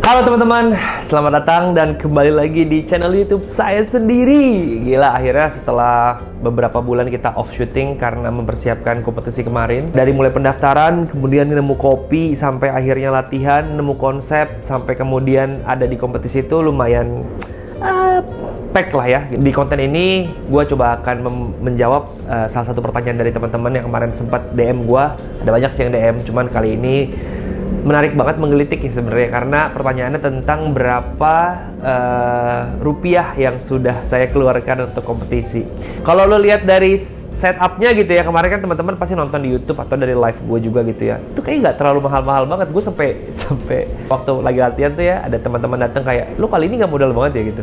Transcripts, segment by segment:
Halo teman-teman, selamat datang dan kembali lagi di channel YouTube saya sendiri. Gila, akhirnya setelah beberapa bulan kita off syuting karena mempersiapkan kompetisi kemarin. Dari mulai pendaftaran, kemudian nemu kopi, sampai akhirnya latihan, nemu konsep, sampai kemudian ada di kompetisi itu lumayan pack lah ya. Di konten ini gue coba akan menjawab salah satu pertanyaan dari teman-teman yang kemarin sempat DM gue. Ada banyak sih yang DM, cuman kali ini menarik banget menggelitik ya sebenarnya, karena pertanyaannya tentang berapa rupiah yang sudah saya keluarkan untuk kompetisi. Kalau lo lihat dari setupnya gitu ya, kemarin kan teman-teman pasti nonton di YouTube atau dari live gue juga gitu ya, itu kayaknya nggak terlalu mahal-mahal banget. Gue sampai waktu lagi latihan tuh ya, ada teman-teman datang kayak, lo kali ini nggak modal banget ya gitu.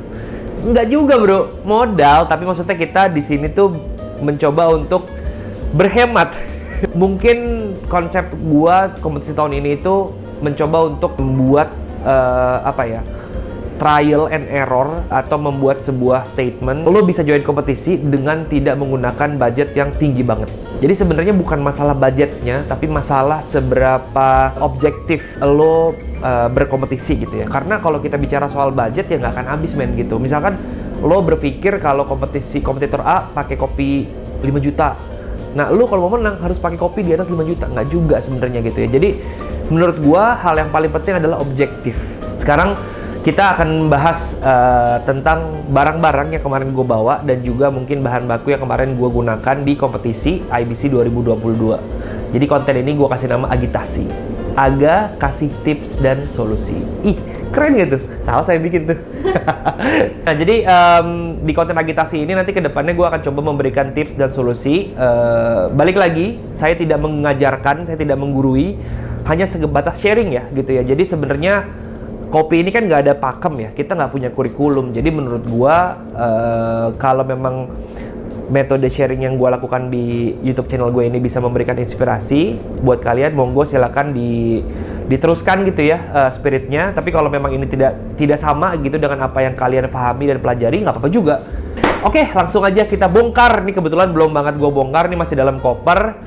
Nggak juga bro, modal, tapi maksudnya kita di sini tuh mencoba untuk berhemat. Mungkin konsep gua kompetisi tahun ini itu mencoba untuk membuat trial and error, atau membuat sebuah statement. Lo bisa join kompetisi dengan tidak menggunakan budget yang tinggi banget. Jadi sebenarnya bukan masalah budgetnya, tapi masalah seberapa objektif lo berkompetisi gitu ya. Karena kalau kita bicara soal budget ya nggak akan habis men gitu. Misalkan lo berpikir kalau kompetitor A pakai kopi 5 juta. Nah, lu kalau mau menang harus pakai kopi di atas 5 juta. Nggak juga sebenarnya gitu ya. Jadi, menurut gua hal yang paling penting adalah objektif. Sekarang kita akan bahas tentang barang-barang yang kemarin gua bawa dan juga mungkin bahan baku yang kemarin gua gunakan di kompetisi IBC 2022. Jadi konten ini gua kasih nama agitasi. Aga kasih tips dan solusi. Ih, keren gitu. Salah saya bikin tuh. Nah, jadi di konten agitasi ini nanti ke depannya gue akan coba memberikan tips dan solusi. Balik lagi, saya tidak mengajarkan, saya tidak menggurui, hanya sebatas sharing ya gitu ya. Jadi sebenarnya kopi ini kan nggak ada pakem ya, kita nggak punya kurikulum. Jadi menurut gue kalau memang metode sharing yang gue lakukan di YouTube channel gue ini bisa memberikan inspirasi buat kalian, monggo silakan diteruskan gitu ya spiritnya. Tapi kalau memang ini tidak sama gitu dengan apa yang kalian pahami dan pelajari, nggak apa-apa juga. Oke, langsung aja kita bongkar. Ini kebetulan belum banget gue bongkar, nih masih dalam koper.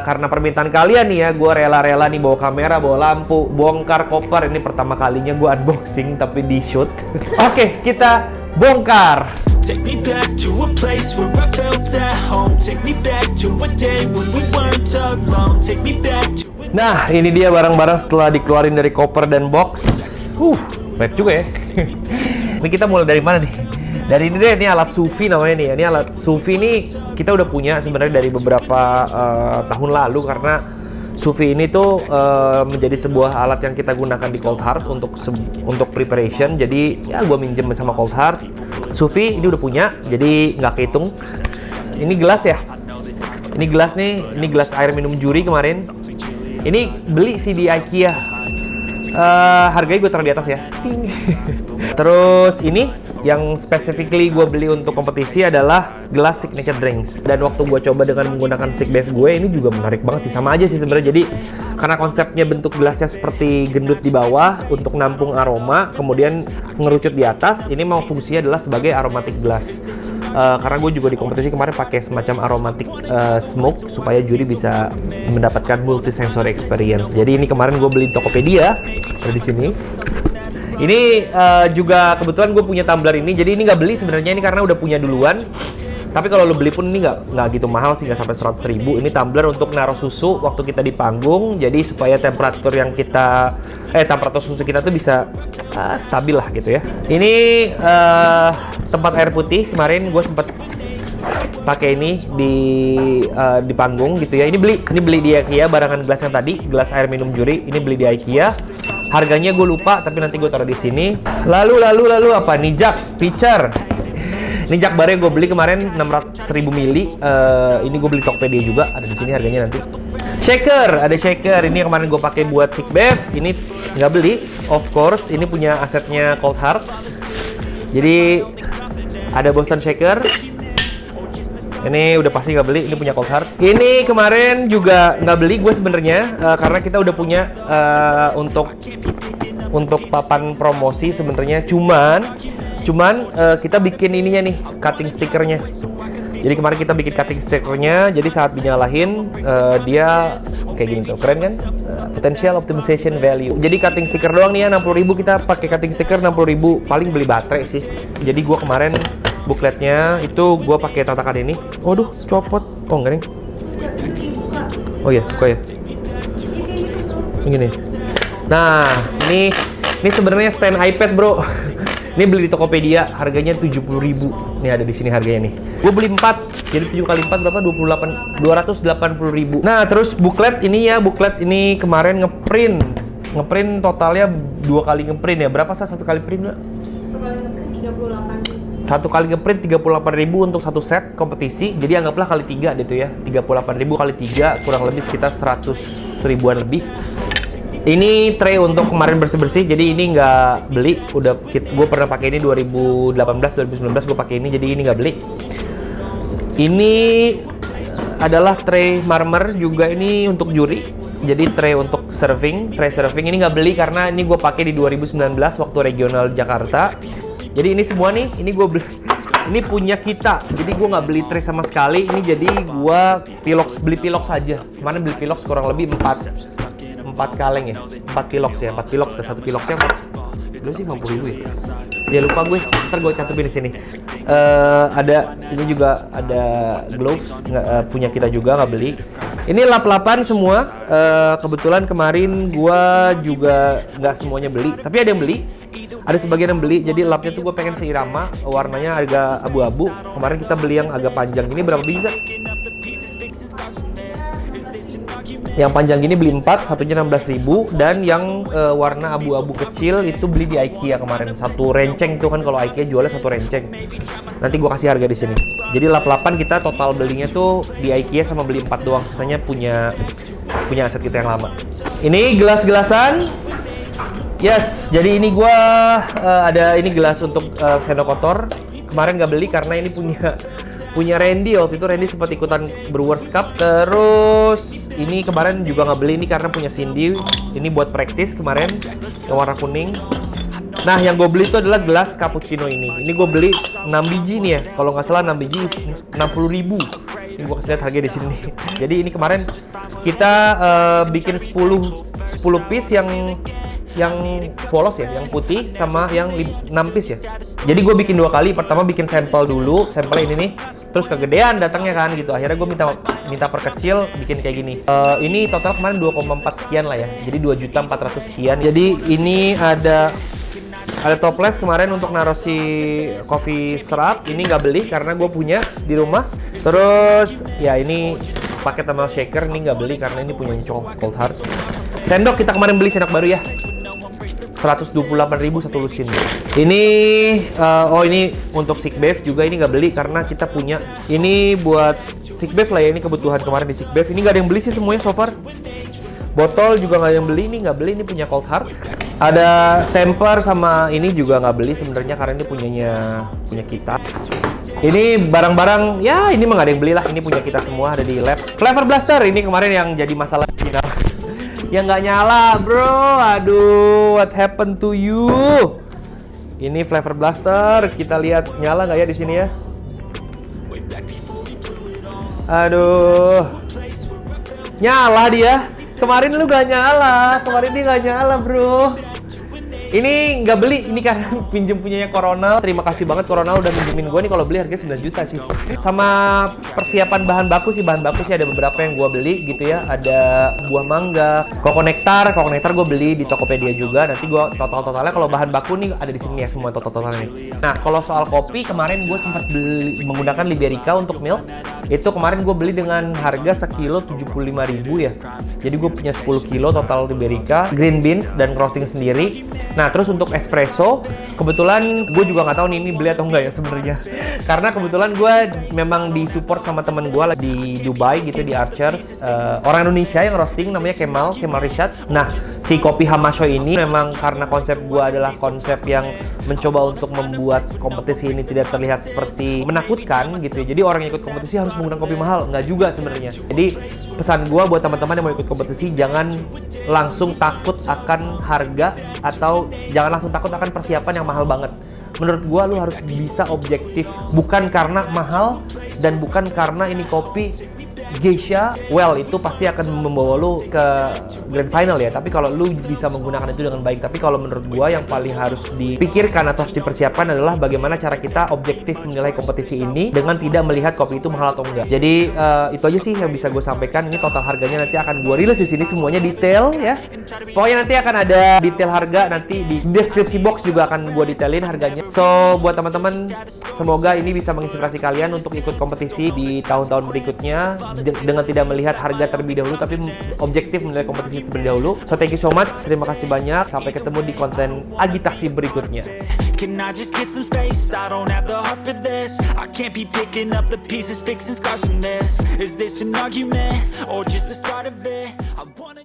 Karena permintaan kalian nih ya, gue rela-rela nih bawa kamera, bawa lampu, bongkar koper. Ini pertama kalinya gue unboxing tapi di shoot. Oke, kita bongkar. Take me back to a place where I felt at home. Take me back to a day when we weren't alone. Take me back to... Nah, ini dia barang-barang setelah dikeluarin dari koper dan box. Berat juga ya. Ini kita mulai dari mana nih? Dari ini deh, ini alat Sufi namanya nih. Ini alat Sufi ini kita udah punya sebenarnya dari beberapa tahun lalu, karena Sufi ini tuh menjadi sebuah alat yang kita gunakan di Cold Heart untuk preparation. Jadi ya gue minjem sama Cold Heart. Sufi ini udah punya, jadi nggak kehitung. Ini gelas ya. Ini gelas nih, ini gelas air minum juri kemarin. Ini beli sih di IKEA. Harganya gue taruh di atas ya. Terus ini yang specifically gue beli untuk kompetisi adalah gelas signature drinks. Dan waktu gue coba dengan menggunakan Sigbev gue, ini juga menarik banget sih. Sama aja sih sebenarnya. Jadi karena konsepnya bentuk gelasnya seperti gendut di bawah untuk nampung aroma, kemudian ngerucut di atas. Ini mau fungsinya adalah sebagai aromatic glass. Karena gue juga di kompetisi kemarin pakai semacam aromatic smoke supaya juri bisa mendapatkan multisensory experience. Jadi ini kemarin gue beli di Tokopedia, ada di sini. Ini juga kebetulan gue punya tumbler ini. Jadi ini nggak beli sebenarnya, ini karena udah punya duluan. Tapi kalau lo beli pun ini nggak gitu mahal sih, nggak sampai 100.000. Ini tumbler untuk naruh susu waktu kita di panggung. Jadi supaya temperatur susu kita tuh bisa stabil lah gitu ya. Ini tempat air putih, kemarin gue sempat pakai ini di panggung gitu ya. Ini beli di IKEA, barangan gelas yang tadi, gelas air minum juri. Ini beli di IKEA. Harganya gue lupa, tapi nanti gue taruh di sini. Lalu apa? Nijak pitcher. Nijak baru yang gue beli kemarin 600.000 mili. Ini gue beli Tokopedia juga, ada di sini harganya nanti. Shaker, ada shaker. Ini kemarin gue pakai buat Sigbev. Ini nggak beli, of course. Ini punya asetnya Cold Heart. Jadi ada Boston shaker. Ini udah pasti nggak beli, ini punya Cold Heart. Ini kemarin juga nggak beli gue sebenarnya, karena kita udah punya untuk papan promosi sebenarnya. Cuman kita bikin ininya nih, cutting stickernya. Jadi kemarin kita bikin cutting stickernya, jadi saat dinyalain dia kayak gini tuh, keren kan? Potential optimization value. Jadi cutting sticker doang nih ya, 60.000 kita pakai cutting sticker 60.000, paling beli baterai sih. Jadi gua kemarin bookletnya itu gua pakai tatakan ini. Waduh, copot. Oh enggak nih. Oh iya, kok ya? Ini. Nah, ini sebenarnya stand iPad, bro. Ini beli di Tokopedia, harganya 70.000. Nih ada di sini harganya nih. Gue beli 4, jadi 7 kali 4 berapa? 280.000. Nah, terus booklet ini ya, booklet ini kemarin ngeprint totalnya 2 kali ngeprint ya. Berapa sih satu kali print? Satu kali ngeprint 38.000 untuk satu set kompetisi. Jadi anggaplah kali 3 gitu ya. 38.000 kali 3 kurang lebih sekitar 100 ribuan lebih. Ini tray untuk kemarin bersih-bersih, jadi ini nggak beli. Gue pernah pakai ini 2018-2019 gue pakai ini, jadi ini nggak beli. Ini adalah tray marmer juga, ini untuk juri. Jadi tray untuk serving, ini nggak beli karena ini gue pakai di 2019 waktu regional Jakarta. Jadi ini semua nih, ini gue beli. Ini punya kita, jadi gue nggak beli tray sama sekali. Ini jadi gue beli pilox saja. Kemarin beli pilox kurang lebih 4 kaleng ya, 4 pilox ya, 4 pilox dan 1 piloxnya belum sih 50.000 ya. Ya lupa gue, ntar gue cantumin di sini. Ada ini juga ada gloves punya kita juga, nggak beli. Ini lap-lapan semua. Kebetulan kemarin gue juga nggak semuanya beli, tapi ada yang beli. Ada sebagian yang beli, jadi lapnya tuh gue pengen seirama, warnanya agak abu-abu. Kemarin kita beli yang agak panjang ini, berapa biji? Yang panjang gini beli 4, satunya 16.000, dan yang warna abu-abu kecil itu beli di IKEA kemarin. Satu renceng itu kan, kalau IKEA jualnya satu renceng. Nanti gue kasih harga di sini. Jadi lap-lapan kita total belinya tuh di IKEA sama beli 4 doang, sisanya punya aset kita yang lama. Ini gelas-gelasan. Yes, jadi ini gue ada ini gelas untuk sendok kotor. Kemarin nggak beli karena ini punya Randy. Waktu itu Randy sempat ikutan Brewers Cup. Terus ini kemarin juga nggak beli ini karena punya Cindy. Ini buat praktis kemarin yang warna kuning. Nah, yang gue beli itu adalah gelas cappuccino ini. Ini gue beli 6 biji nih ya. Kalau nggak salah 6 biji 60.000. Ini gue kasih lihat harga di sini. Jadi ini kemarin kita bikin 10 piece yang polos ya, yang putih sama yang 6 piece ya. Jadi gue bikin 2 kali. Pertama bikin sampel dulu, sampelnya ini nih. Terus kegedean datangnya kan gitu. Akhirnya gue minta perkecil, bikin kayak gini. Ini total kemarin 2,4 sekian lah ya. Jadi 2.400.000 sekian. Jadi ini ada toples kemarin untuk naruh si coffee serap. Ini nggak beli karena gue punya di rumah. Terus ya ini paket sama shaker, ini nggak beli karena ini punya Cold Heart. Sendok kita kemarin beli sendok baru ya. 128.000 satu lusin. Ini ini untuk sick bath juga, ini nggak beli karena kita punya. Ini buat sick bath lah ya, ini kebutuhan kemarin di sick bath. Ini nggak ada yang beli sih semuanya so far. Botol juga nggak ada yang beli, ini nggak beli, ini punya Cold Heart. Ada temper sama ini juga nggak beli sebenarnya karena ini punya kita. Ini barang-barang ya, ini mah nggak ada yang beli lah, ini punya kita semua, ada di lab. Flavor Blaster ini kemarin yang jadi masalah final. Yang nggak nyala, bro. Aduh, what happened to you? Ini Flavor Blaster, kita lihat nyala nggak ya di sini ya? Aduh, nyala dia. Kemarin lu nggak nyala, kemarin dia nggak nyala, bro. Ini nggak beli, ini karena pinjem punyanya Coronel. Terima kasih banget Coronel udah minjemin gue nih, kalau beli harganya 9 juta sih. Sama persiapan bahan baku sih ada beberapa yang gue beli gitu ya. Ada buah mangga, Kokonektar gue beli di Tokopedia juga. Nanti gue totalnya kalau bahan baku nih ada di sini ya semua totalnya nih. Nah, kalau soal kopi kemarin gue sempat beli menggunakan Liberica untuk milk. Itu kemarin gue beli dengan harga sekilo 75.000 ya. Jadi gue punya 10 kilo total Liberica, green beans dan roasting sendiri. Nah, terus untuk espresso, kebetulan gue juga nggak tahu nih ini beli atau enggak ya sebenarnya. Karena kebetulan gue memang disupport sama temen gue di Dubai gitu, di Archers. Orang Indonesia yang roasting namanya Kemal Rishad. Nah, si kopi Hamasho ini memang karena konsep gue adalah konsep yang mencoba untuk membuat kompetisi ini tidak terlihat seperti menakutkan gitu ya. Jadi orang yang ikut kompetisi harus menggunakan kopi mahal, nggak juga sebenarnya. Jadi pesan gue buat teman-teman yang mau ikut kompetisi, jangan langsung takut akan harga atau jangan langsung takut akan persiapan yang mahal banget. menurut gua lu harus bisa objektif, bukan karena mahal dan bukan karena ini kopi geisha, well itu pasti akan membawa lu ke grand final ya. Tapi kalau lu bisa menggunakan itu dengan baik. Tapi kalau menurut gua yang paling harus dipikirkan atau harus dipersiapkan adalah bagaimana cara kita objektif menilai kompetisi ini dengan tidak melihat kopi itu mahal atau enggak. Jadi itu aja sih yang bisa gue sampaikan. Ini total harganya nanti akan gue rilis di sini semuanya detail ya. Pokoknya nanti akan ada detail harga, nanti di deskripsi box juga akan gue detailin harganya. So buat teman-teman, semoga ini bisa menginspirasi kalian untuk ikut kompetisi di tahun-tahun berikutnya dengan tidak melihat harga terlebih dahulu, tapi objektif menilai kompetisi terlebih dahulu. So thank you so much, terima kasih banyak. Sampai ketemu di konten agitasi berikutnya. Can I just get some space? I don't have the heart for this. I can't be picking up the pieces, fixing scars from this. Is this an argument or just the start of it? I wanna